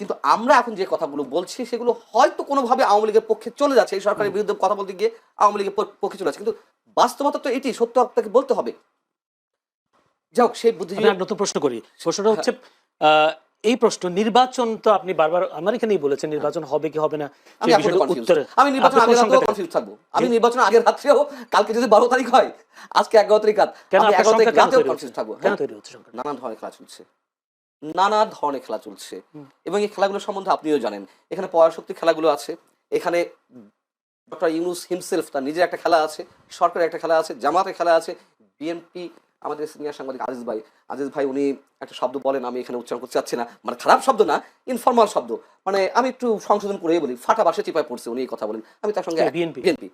কিন্তু আমরা এখন যে কথাগুলো বলছি সেগুলো হয়তো কোনোভাবে আওয়ামী লীগের পক্ষে চলে যাচ্ছে, এই সরকারের বিরুদ্ধে কথা বলতে গিয়ে আওয়ামী লীগের পক্ষে চলে যাচ্ছে, কিন্তু বাস্তবতা তো এটি, সত্য আপনাকে বলতে হবে। যাক, সেই বুদ্ধিজীবী নতুন প্রশ্ন করি। প্রশ্নটা হচ্ছে এই প্রশ্ন নির্বাচন তো আপনি বারবার আমার এখানেই বলেছেন নির্বাচন হবে কি হবে না আমি আমি নির্বাচন আগের রাতেও কনফিউজ থাকবো। আমি নির্বাচন আগের রাত্রেও, কালকে যদি 12 তারিখ হয়, আজকে 11 তারিখ রাত, আমি 11 তারিখ রাতেও কনফিউজ থাকবো। কেন তৈরি হচ্ছে সংখ্যা? নানান ধরনের খেলা চলছে, নানা ধরনের খেলা চলছে, এবং এই খেলাগুলো সম্বন্ধে আপনিও জানেন। এখানে পরাশক্তি খেলাগুলো আছে, এখানে ডক্টর ইউনূস হিমসেলফ তার নিজের একটা খেলা আছে, সরকারের একটা খেলা আছে, জামাতের খেলা আছে, বিএনপি, আমাদের সিনিয়র সাংবাদিক আজিজ ভাই উনি একটা শব্দ বলেন, আমি এখানে উচ্চারণ করতে চাচ্ছি না, মানে খারাপ শব্দ না, ইনফরমাল শব্দ, মানে আমি একটু সংশোধন করেই বলি, ফাটা বাসে চিপায় পড়ছে উনি এই কথা বলেন, আমি তার সঙ্গে বিএনপি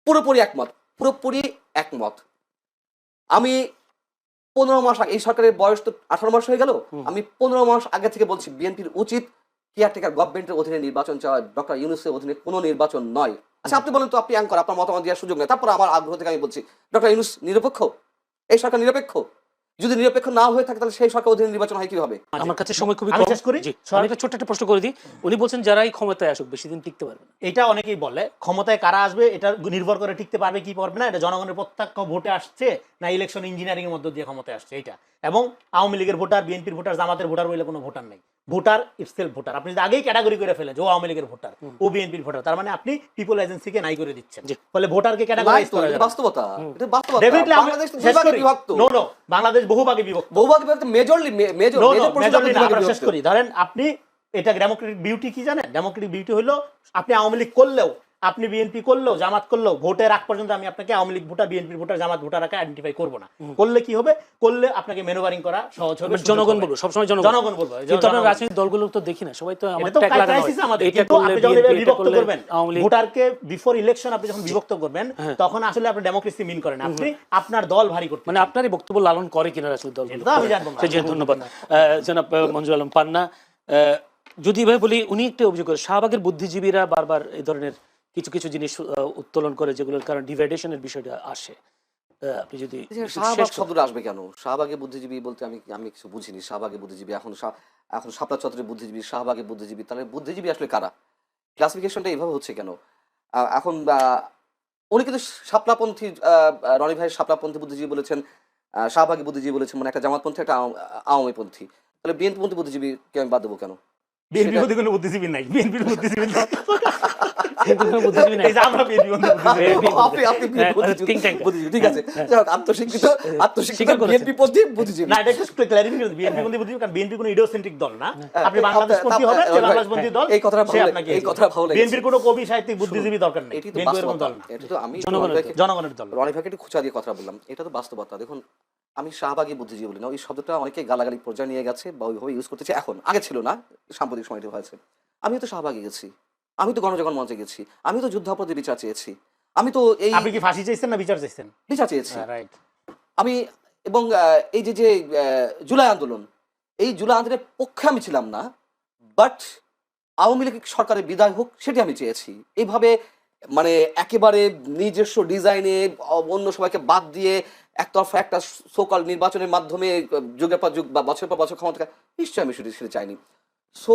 পুরোপুরি একমত। আমি 15 মাস আগে, এই সরকারের বয়স তো 18 মাস হয়ে গেল, আমি 15 মাস আগে থেকে বলছি বিএনপির উচিত কেয়ারটেকার গভর্নমেন্টের অধীনে নির্বাচন চাওয়া, ডক্টর ইউনূসের অধীনে কোনো নির্বাচন নয়। আচ্ছা, আপনি বলেন তো, আপনি অ্যাঙ্কর, আপনার মতামত দেওয়ার সুযোগ নেই, তারপর আমার আগ্রহ থেকে আমি বলছি ডক্টর ইউনূস নিরপেক্ষ, এই সরকার নিরপেক্ষ? যদি নিরপেক্ষ না হয়ে থাকে তাহলে সেই সরকার অধীনে নির্বাচন হয় কিভাবে? আমার কাছে সময় খুবই কম, আমি একটা ছোট্ট একটা প্রশ্ন করে দিই। উনি বলছেন যারাই ক্ষমতায় আসুক বেশি দিন টিকতে পারবে না। এটা অনেকেই বলে, ক্ষমতায় কারা আসবে এটা নির্ভর করে টিকতে পারবে কি পারবে না, এটা জনগণের প্রত্যক্ষ ভোটে আসছে না ইলেকশন ইঞ্জিনিয়ারিং এর মধ্য দিয়ে ক্ষমতায় আসছে এটা। এবং আওয়ামী লীগের ভোটার, বিএনপির ভোটার, জামাতের ভোটার বলে কোনো ভোটার নেই। Voter itself voter. আপনি যদি আগেই ক্যাটাগরি করে ফেলেন যে ও আওয়ামী লীগের ভোটার, ও বিএনপির ভোটার, তার মানে আপনি পিপল এজেন্সিকে নাই করে দিচ্ছেন। ফলে ভোটারকে ক্যাটাগরাইজ করা যায়। বাস্তবতা, এটা বাস্তবতা। ডেফিনেটলি বাংলাদেশ তো বিভাগে বিভক্ত। নো, বাংলাদেশ বহুভাগে বিভক্ত। মেজরলি মেজর আমরা শেষ করি। ধরেন আপনি, এটা ডেমোক্রেটিক বিউটি কি জানেন? ডেমোক্রেটিক বিউটি হলো আপনি আওয়ামী লীগ করলেও, আপনি বিএনপি করলেও, জামাত করলেও, ভোটের আগ পর্যন্ত আমি আপনাকে আওয়ামী লীগ ভোটার, বিএনপির ভোটার, জামাত ভোটার আগে আইডেন্টিফাই করব না। করলে কি হবে? করলে আপনাকে ম্যানুভারিং করা সহজ হবে। জনগণ বলবো, সবসময় জনগণ বলবো। কিন্তু আমরা রাজনৈতিক দলগুলো তো দেখি না, সবাই তো আমাদের ট্যাগ লাগানো হয়। এটা করলে বিভক্ত করবেন ভোটারকে, বিফোর ইলেকশন আপনি যখন বিভক্ত করবেন তখন আসলে আপনি ডেমোক্রেসি মিন করেন, আপনি আপনার দল ভারী করতে, মানে আপনারই বক্তব্য লালন করে কিনা রাজনৈতিক দলগুলো, আমি জানবো না। ধন্যবাদ জনাব মঞ্জুর আলম পান্না। যদি ভাই বলি, উনি একটা অভিযোগ করে শাহবাগের বুদ্ধিজীবীরা বারবার এই ধরনের কিছু কিছু জিনিস উত্তোলন করে যেগুলোর কারণে ডিভাইডেশনের বিষয়টা আসে। আপনি যদি শাহবাগ শব্দটা আসবে কেন? শাহবাগে বুদ্ধিজীবী বলতে আমি কিছু বুঝিনি। শাহবাগে বুদ্ধিজীবী, এখন শাপলা চত্বরের বুদ্ধিজীবী, শাহবাগে বুদ্ধিজীবী, তাহলে বুদ্ধিজীবী আসলে কারা? ক্লাসিফিকেশনটা এইভাবে হচ্ছে কেন? এখন উনি কিন্তু শাপলাপন্থী, রনি ভাই শাপলাপন্থী বুদ্ধিজীবী বলেছেন, শাহবাগী বুদ্ধিজীবী বলেছেন, মানে একটা জামাতপন্থী, একটা আওয়ামীপন্থী, তাহলে বিএনপিপন্থী বুদ্ধিজীবীকে আমি বাদ দেবো কেন? বিএনপির মধ্যে কোনো বুদ্ধিজীবী নাই, বিএনপির বুদ্ধিজীবী জনগণের দল। রনি ভাইকে একটু খুঁচা দিয়ে কথা বললাম, এটা তো বাস্তবতা। দেখুন, আমি শাহবাগী বুদ্ধিজীবী বলি না, ওই শব্দটা অনেকে গালাগালি পর্যায়ে নিয়ে গেছে বা ওইভাবে ইউজ করতেছে, এখন, আগে ছিল না, সাম্প্রতিক সময়টি হয়েছে। আমি তো শাহবাগী গেছি, আমি তো গণজাগরণ মঞ্চে গেছি, আমি তো যুদ্ধাপরাধী বিচার চেয়েছি, আমি তো এই, আপনি কি ফাঁসি চাইছেন না বিচার চাইছেন? বিচার চেয়েছি আমি। এবং এই যে জুলাই আন্দোলন, এই জুলাই আন্দোলনের পক্ষে আমি ছিলাম না, বাট আওয়ামী লীগ সরকারের বিদায় হোক সেটি আমি চেয়েছি। এইভাবে মানে একেবারে নিজস্ব ডিজাইনে অন্য সবাইকে বাদ দিয়ে একতরফা একটা সোকাল নির্বাচনের মাধ্যমে যুগের পর যুগ বা বছরের পর বছর ক্ষমতা, নিশ্চয়ই আমি সেটা চাইনি। সো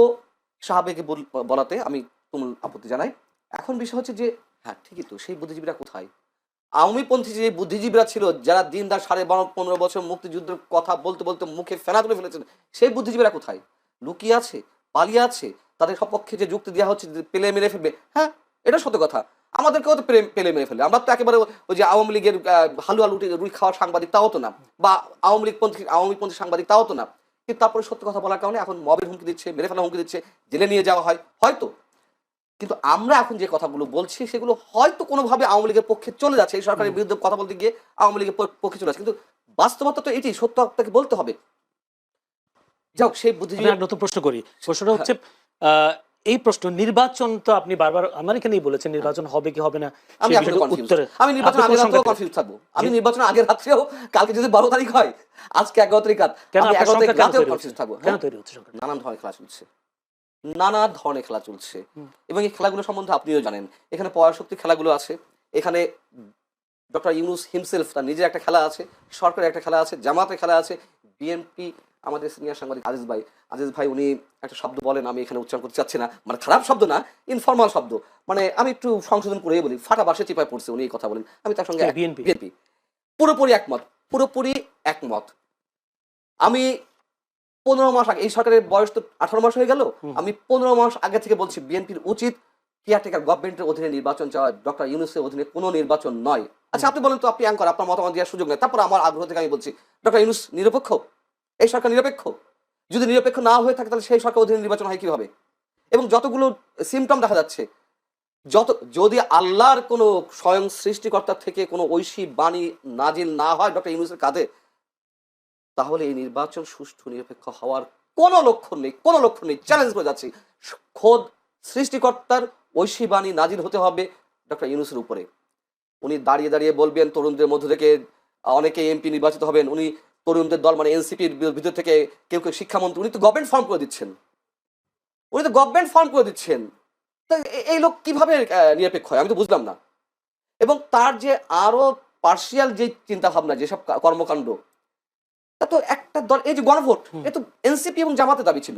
শাহবাগে বলাতে আমি তুমুল আপত্তি জানাই। এখন বিষয় হচ্ছে যে, হ্যাঁ ঠিকই তো, সেই বুদ্ধিজীবীরা কোথায়? আওয়ামীপন্থী যে বুদ্ধিজীবীরা ছিল, যারা দিন দার 15 বছর মুক্তিযুদ্ধের কথা বলতে বলতে মুখে ফেনা তুলে ফেলেছেন, সেই বুদ্ধিজীবীরা কোথায়? লুকিয়ে আছে, পালিয়ে আছে, তাদের সপক্ষে যে যুক্তি দেওয়া হচ্ছে পেলে মেরে ফেলবে, হ্যাঁ এটা সত্য কথা, আমাদেরকেও তো পেলে মেরে ফেলবে। আমরা তো একেবারে ওই যে আওয়ামী লীগের হালুয়া রুই খাওয়ার সাংবাদিক তাও তো না, বা আওয়ামীপন্থী সাংবাদিক তাও তো না, কিন্তু তারপরে সত্য কথা বলার কারণে এখন মবের হুমকি দিচ্ছে, মেরে ফেলা হুমকি দিচ্ছে, জেলে নিয়ে যাওয়া হয় হয়তো। কিন্তু আমরা এখন যে কথাগুলো বলছি সেগুলো হয়তো কোনোভাবে আওয়ামী লীগের পক্ষে চলে যাচ্ছে, এই সরকারের বিরুদ্ধে কথা বলতে গিয়ে আওয়ামী লীগের পক্ষে চলে যাচ্ছে, কিন্তু বাস্তবতা তো এটি, সত্য আপনাকে বলতে হবে। যাক, সেই বুদ্ধিজীবী নতুন প্রশ্ন করি। প্রশ্নটা হচ্ছে এই প্রশ্ন নির্বাচন তো আপনি বারবার আমার এখানেই বলেছেন নির্বাচন হবে কি হবে না, আমি নির্বাচন আগের রাতেও কনফিউজ থাকবো। আমি নির্বাচন আগের রাত্রেও, কালকে যদি 12 তারিখ হয়, আজকে 11 তারিখ রাত, আমি 11 তারিখ রাতেও কনফিউজ থাকবো। কেন তৈরি হচ্ছে সংখ্যা? নানান ধরনের খেলা চলছে, নানা ধরনের খেলা চলছে, এবং এই খেলাগুলো সম্বন্ধে আপনিও জানেন। এখানে পরাশক্তি খেলাগুলো আছে, এখানে ডক্টর ইউনূস হিমসেলফ তার নিজের একটা খেলা আছে, সরকারের একটা খেলা আছে, জামাতের খেলা আছে, বিএনপি, আমাদের সিনিয়র সাংবাদিক আজিজ ভাই উনি একটা শব্দ বলেন, আমি এখানে উচ্চারণ করতে চাচ্ছি না, মানে খারাপ শব্দ না, ইনফরমাল শব্দ, মানে আমি একটু সংশোধন করেই বলি, ফাটা বাসে চিপায় পড়ছে, উনি এই কথা বলেন, আমি তার সঙ্গে বিএনপি বিএনপি পুরোপুরি একমত, পুরোপুরি একমত। আমি 15 মাস আগে, এই সরকারের বয়স তো 18 মাস হয়ে গেল, আমি 15 মাস আগে থেকে বলছি বিএনপির উচিত কেয়ারটেকার গভর্নমেন্টের অধীনে নির্বাচন চাওয়া, ডক্টর ইউনূসের অধীনে কোনো নির্বাচন নয়। আচ্ছা আপনি বলেন তো, আপনি অ্যাঙ্কর, আপনার মতামত দেওয়ার সুযোগ নেই, তারপর আমার আগ্রহ থেকে আমি বলছি ডক্টর ইউনূস নিরপেক্ষ, এই সরকার নিরপেক্ষ? যদি নিরপেক্ষ না হয়ে থাকে তাহলে সেই সরকার অধীনে নির্বাচন হয় কিভাবে? এবং যতগুলো সিমটম দেখা যাচ্ছে, যদি আল্লাহর কোনো স্বয়ং সৃষ্টিকর্তার থেকে কোনো ঐশী বাণী নাজিল না হয় ডক্টর ইউনূসের কাঁধে, তাহলে এই নির্বাচন সুষ্ঠু নিরপেক্ষ হওয়ার কোনো লক্ষণ নেই, কোনো লক্ষণ নেই। চ্যালেঞ্জ করে যাচ্ছি, খোদ সৃষ্টিকর্তার ঐশী বাণী নাজিল হতে হবে ডক্টর ইউনূসের উপরে। উনি দাঁড়িয়ে দাঁড়িয়ে বলবেন তরুণদের মধ্য থেকে অনেকে এমপি নির্বাচিত হবেন, উনি তরুণদের দল মানে এনসিপির ভিতর থেকে কেউ কেউ শিক্ষামন্ত্রী, উনি তো গভর্নমেন্ট ফর্ম করে দিচ্ছেন, উনি তো গভর্নমেন্ট ফর্ম করে দিচ্ছেন। তা এই লোক কিভাবে নিরপেক্ষ হয় আমি তো বুঝলাম না। এবং তার যে আরো পার্সিয়াল যে চিন্তা ভাবনা, যেসব কর্মকাণ্ড, তা তো একটা দল, এই যে গণভোট, এ তো এনসিপি এবং জামাতের দাবি ছিল,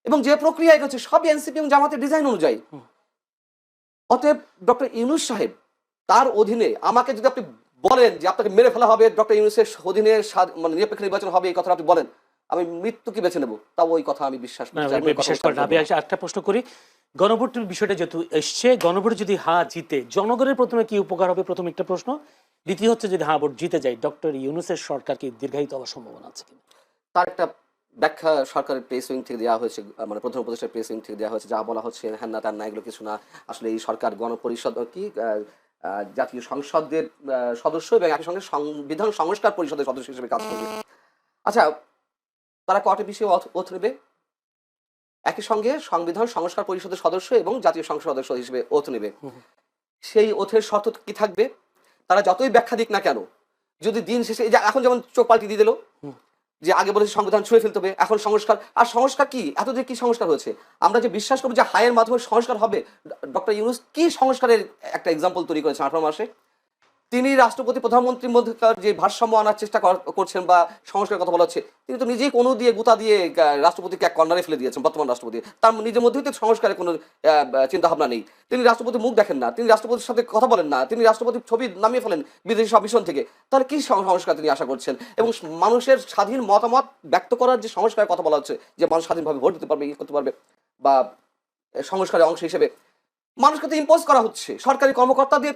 এবং যে প্রক্রিয়া এগোচ্ছে সবই এনসিপি এবং জামাতের ডিজাইন অনুযায়ী। অতএব ডক্টর ইউনূস সাহেব, তার অধীনে আমাকে যদি আপনি বলেন যে আপনাকে মেরে ফেলা হবে, ডক্টর ইউনূসের অধীনে মানে নিরপেক্ষ নির্বাচন হবে, এই কথাটা আপনি বলেন, আমি মৃত্যুকে বেছে নেবো, তাও ওই কথা আমি বিশ্বাস করি না। বিশ্বাস করেন? আমি একটা প্রশ্ন করি, গণভোটের বিষয়টা যেহেতু এসছে, গণভোট যদি জিতে জনগণের প্রথমে কি উপকার হবে, প্রথম একটা প্রশ্ন। দ্বিতীয় হচ্ছে যদি ভোট জিতে যায়, ডক্টর ইউনূসের সরকার কি দীর্ঘায়িত হওয়ার সম্ভাবনা আছে কিনা? তার একটা ব্যাখ্যা সরকারের প্রেস উইং থেকে দেওয়া হয়েছে, মানে প্রধান উপদেষ্টার প্রেস উইং থেকে দেওয়া হয়েছে, যা বলা হচ্ছে হ্যাঁ না তার না, এগুলো কিছু না। আসলে এই সরকার গণপরিষদ কি জাতীয় সংসদের সদস্য এবং একই সঙ্গে সংবিধান সংস্কার পরিষদের সদস্য হিসেবে কাজ করবে। আচ্ছা, তারা কয়টা বিষয়ে ওথ নেবে? একই সঙ্গে সংবিধান সংস্কার পরিষদের সদস্য এবং জাতীয় সংসদ সদস্য হিসেবে ওথ নেবে। সেই ওথের শর্ত কি থাকবে? তারা যতই ব্যাখ্যা দিক না কেন, যদি দিন শেষে, এই যে এখন যেমন চোখ পাল্টি দিয়ে দিল, যে আগে বলেছে সংবিধান ছুঁয়ে ফেলতে হবে, এখন সংস্কার, আর সংস্কার কি এতদিন কি সংস্কার হয়েছে? আমরা যে বিশ্বাস করবো যে হায়ের মাধ্যমে সংস্কার হবে, ডক্টর ইউনূস কি সংস্কারের একটা এক্সাম্পল তৈরি করেছেন 18 মাসে? তিনি রাষ্ট্রপতি প্রধানমন্ত্রীর মধ্যকার যে ভারসাম্য আনার চেষ্টা করছেন বা সংস্কারের কথা বলা হচ্ছে, তিনি তো নিজেই কোনো দিয়ে গুতা দিয়ে রাষ্ট্রপতিকে এক কর্নারে ফেলে দিয়েছেন। বর্তমান রাষ্ট্রপতি, তার নিজের মধ্যেই তো সংস্কারের কোনো চিন্তা ভাবনা নেই। তিনি রাষ্ট্রপতির মুখ দেখেন না, তিনি রাষ্ট্রপতির সাথে কথা বলেন না, তিনি রাষ্ট্রপতির ছবি নামিয়ে ফেলেন বিদেশি সব মিশন থেকে। তাহলে কি সংস্কার তিনি আশা করছেন? এবং মানুষের স্বাধীন মতামত ব্যক্ত করার যে সংস্কারের কথা বলা হচ্ছে, যে মানুষ স্বাধীনভাবে ভোট দিতে পারবে, ইয়ে করতে পারবে, বা সংস্কারের অংশ হিসেবে মানুষকে তো ইম্পোজ করা হচ্ছে সরকারি কর্মকর্তা দিয়ে।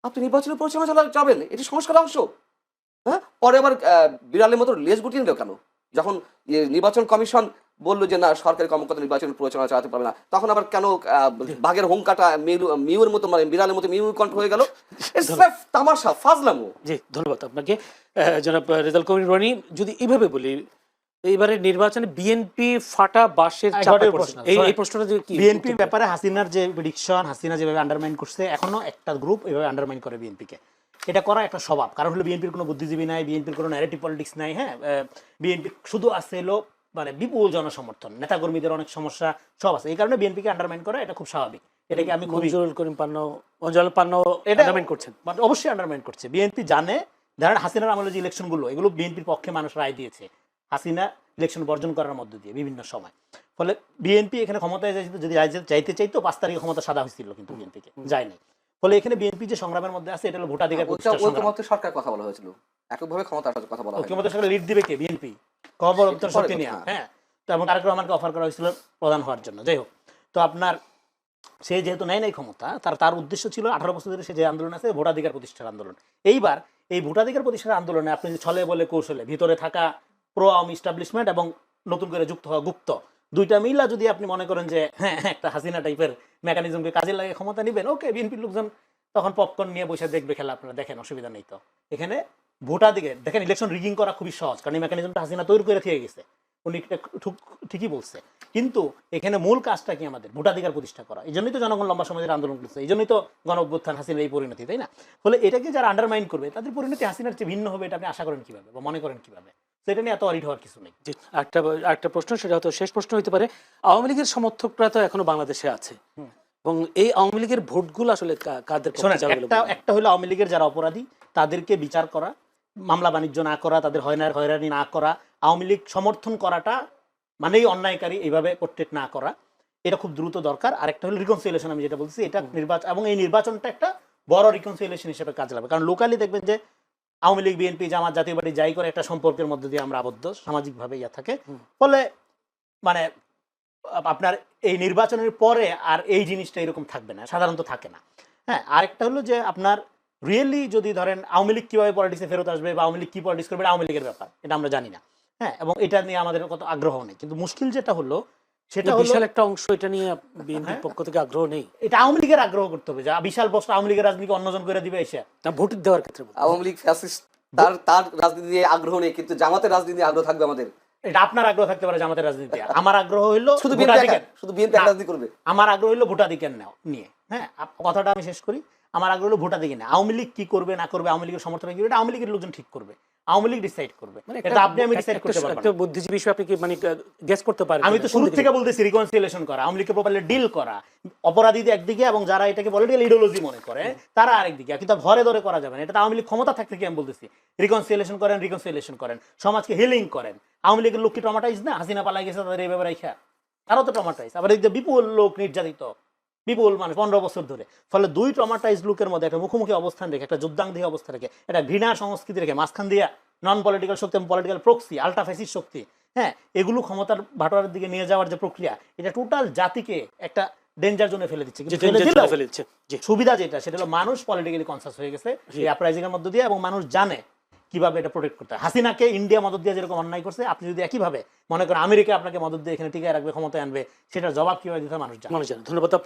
আপনি নির্বাচনের পরিচালনা যাবেন, এটি সংস্কার অংশ। হ্যাঁ, পরে আবার বিড়ালের মতো লেজ গুটিয়ে নিল কেন? যখন নির্বাচন কমিশন বললো যে না, সরকারি কর্মকর্তা নির্বাচন পরিচালনা চালাতে পারবে না, তখন আবার কেন বাঘের হুঙ্কাটা মিউর মতো, মানে বিড়ালের মতো মিউ কণ্ঠ হয়ে গেল? তামাশা, ফাজলামো। জি, ধন্যবাদ আপনাকে জনাব রেজাউল করিম রনি। যদি এইভাবে বলি, এইবারে নির্বাচনে বিএনপি ফাটা বাঁশের চাপে পড়েছে, এই প্রশ্নটা যে কি বিএনপির ব্যাপারে হাসিনার যে প্রেডিকশন, হাসিনা যেভাবে আন্ডারমাইন করছে, এখনো একটা গ্রুপ এভাবে আন্ডারমাইন করে বিএনপিকে। এটা করা একটা স্বভাব, কারণ হলো বিএনপির কোনো বুদ্ধিজীবী নাই, বিএনপির কোনো ন্যারেটিভ পলিটিক্স নাই। হ্যাঁ, বিএনপি শুধু আছে হলো মানে বিপুল জনসমর্থন, নেতাকর্মীদের অনেক সমস্যা সব আছে, এই কারণে বিএনপিকে আন্ডারমাইন করা এটা খুব স্বাভাবিক। এটাকে আমি মঞ্জুরুল করিম পান্না এটা আন্ডারমাইন করছেন, অবশ্যই আন্ডারমাইন করছে। বিএনপি জানে, ধরেন হাসিনার আমলে যে ইলেকশনগুলো, এগুলো বিএনপির পক্ষে মানুষ রায় দিয়েছে, হাসিনা ইলেকশন বর্জন করার মধ্য দিয়ে বিভিন্ন সময়। ফলে বিএনপি এখানে ক্ষমতায় যদি চাইতে চাইতো 5 তারিখে ক্ষমতা সাদা হয়েছিল, কিন্তু বিএনপিকে যায়নি। ফলে এখানে বিএনপি যে সংগ্রামের মধ্যে আছে, এটা হলো ভোটাধিকার প্রতিষ্ঠার সংগ্রাম। সরকার কথা বলা হয়েছিল, এককভাবে ক্ষমতার কথা বলা হয়েছিল। ক্ষমতার সরকার লিড দিবে কে? বিএনপি। খবর শক্তি নিয়ে, হ্যাঁ। তো এবং তারেক রহমানকে অফার করা হয়েছিল প্রধান হওয়ার জন্য। যাই হোক, তো আপনার সে যেহেতু নাই ক্ষমতা, তার উদ্দেশ্য ছিল 18 বছর ধরে সে যে আন্দোলন আছে, ভোটাধিকার প্রতিষ্ঠার আন্দোলন। এইবার এই ভোটাধিকার প্রতিষ্ঠার আন্দোলনে আপনি ছলে বলে কৌশলে ভিতরে থাকা প্রো আওয়ামী ইস্টাবলিশমেন্ট এবং নতুন করে যুক্ত হওয়া গুপ্ত, দুইটা মিলা যদি আপনি মনে করেন যে হ্যাঁ একটা হাসিনা টাইপের মেকানিজমকে কাজে লাগে ক্ষমতা নেবেন, ওকে, বিএনপির লোকজন তখন পপকর্ন নিয়ে বসে দেখবে খেলা, আপনারা দেখেন, অসুবিধা নেই। তো এখানে ভোটাধিকার দেখেন, ইলেকশন রিগিং করা খুবই সহজ, কারণ এই মেকানিজমটা হাসিনা তৈরি করে থেকে গেছে, উনি ঠিকই বলছে। কিন্তু এখানে মূল কাজটা কি? আমাদের ভোটাধিকার প্রতিষ্ঠা করা। এই জন্যই তো জনগণ লম্বা সময় ধরে আন্দোলন করছে, এই জন্যই তো গণ অভ্যুত্থান, হাসিনার এই পরিণতি, তাই না? ফলে এটাকে যারা আন্ডারমাইন করবে, তাদের পরিণতি হাসিনার চেয়ে ভিন্ন হবে, এটা আপনি আশা করেন কিভাবে বা মনে করেন কিভাবে? সেটা নিয়ে এত অরিড হওয়ার কিছু নেই। একটা প্রশ্ন, সেটা হয়তো শেষ প্রশ্ন হতে পারে। আওয়ামী লীগের সমর্থকরা তো এখনো বাংলাদেশে আছে, এবং এই আওয়ামী লীগের ভোটগুলো আসলে কাদের? একটা হলো আওয়ামী লীগের যারা অপরাধী, তাদেরকে বিচার করা, মামলা বাণিজ্য না করা, তাদের হয়রানি না করা, আওয়ামী লীগ সমর্থন করাটা মানেই অন্যায়কারী, এইভাবে পোর্ট্রেট না করা, এটা খুব দ্রুত দরকার। আরেকটা হলো রিকনসিলিয়েশন, আমি যেটা বলছি, এটা নির্বাচন, এবং এই নির্বাচনটা একটা বড় রিকনসিলিয়েশন হিসেবে কাজে লাগবে। কারণ লোকালি দেখবেন যে আওয়ামী লীগ, বিএনপি, জামাত, জাতীয় পার্টি যাই করে একটা সম্পর্কের মধ্যে দিয়ে আমরা আবদ্ধ, সামাজিকভাবে ইয়া থাকে। ফলে মানে আপনার এই নির্বাচনের পরে আর এই জিনিসটা এরকম থাকবে না, সাধারণত থাকে না। হ্যাঁ, আরেকটা হলো যে আপনার রিয়েলি যদি ধরেন আওয়ামী লীগ কিভাবে পলিটিক্সে ফেরত আসবে বা আওয়ামী লীগ কি পলিটিক্স করবে, এটা আওয়ামী লীগের ব্যাপার, এটা আমরা জানি না। হ্যাঁ, এবং এটা নিয়ে আমাদের কত আগ্রহ নেই। কিন্তু মুশকিল যেটা হলো সেটা হলো বিশাল একটা অংশ এটা নিয়ে বিএনপির পক্ষ থেকে আগ্রহ নেই। এটা আওয়ামী লীগের আগ্রহ করতে হবে, যে বিশাল বস্তা আওয়ামী লীগের রাজনীতি অন্যজন করে দিবে এসে। না, ভোট দেওয়ার ক্ষেত্রে বলছি। আওয়ামী লীগ ফ্যাসিস্ট, তার রাজনীতি নিয়ে আগ্রহ নেই, কিন্তু জামাতের রাজনীতি নিয়ে আগ্রহ থাকবে আমাদের। এটা আপনার আগ্রহ থাকতে পারে জামাতের রাজনীতি, আমার আগ্রহ হইলো শুধু ভোটাধিকার, বিএনপি রাজনীতি করবে। আমার আগ্রহ হইলো ভোটাধিকার নিয়ে। হ্যাঁ, কথাটা আমি শেষ করি। আমার আগ্রহ হলো ভোটাধিকার নিয়ে। আওয়ামী লীগ কি করবে না করবে, আওয়ামী লীগের সমর্থন কি, এটা আওয়ামী লীগের লোকজন ঠিক করবে, আওয়ামী লীগ ডিসাইড করবে। এটা আপনি আমি ডিসাইড করতে পারবো না। একটা বুদ্ধিজীবী হিসেবে আপনি কি মানে গেস করতে পারেন? আমি তো শুরু থেকে বলতেছি রিকনসিলিয়েশন করা, আওয়ামী লীগকে প্রপারলি ডিল করা, অপরাধীদের একদিকে এবং যারা এটাকে পলিটিক্যাল ইডিওলজি মনে করে তারা আরেকদিকে, কিন্তু ঘরে ধরে করা যাবে না। এটা আওয়ামী লীগ ক্ষমতা থাকতে কি আমি বলতেছি, রিকনসিলিয়েশন করেন, সমাজকে হিলিং করেন। আওয়ামী লীগের লোক কি ট্রমাটাইজ না? হাসিনা পালাই গেছে, তাদের এই ব্যাপারে তারাও তো ট্রমাটাইজ। আবার এই যে বিপুল লোক নির্যাতিত, বিপুল মানুষ 15 বছর ধরে। ফলে দুই ট্রমাটাইজ লোকের মধ্যে একটা মুখোমুখি অবস্থান রেখে, একটা যুদ্ধাঙ্গী অবস্থা রেখে, একটা ঘৃণা সংস্কৃতি রেখে, মাঝখান দিয়ে নন পলিটিক্যাল শক্তি এবং পলিটিক্যাল প্রক্সি, আল্ট্রা ফ্যাসিস্ট শক্তি, হ্যাঁ, এগুলো ক্ষমতার ভাটোয়ারের দিকে নিয়ে যাওয়ার যে প্রক্রিয়া, এটা টোটাল জাতিকে একটা ডেঞ্জার জোনে ফেলে দিচ্ছে। সুবিধা যেটা, সেটা হলো মানুষ পলিটিক্যালি কনসাস হয়ে গেছে এই আপরাইজিং এর মধ্য দিয়ে, এবং মানুষ জানে কিভাবে এটা প্রোটেক্ট করতে হয়। হাসিনাকে ইন্ডিয়া মদত দিয়ে যেরকম অন্যায় করছে, আপনি যদি একইভাবে মনে করেন আমেরিকা আপনাকে মদত দিয়ে এখানে টিকায় রাখবে, ক্ষমতায় আনবে, সেটার জবাব কিভাবে দিতে হয় মানুষ জানে। ধন্যবাদ।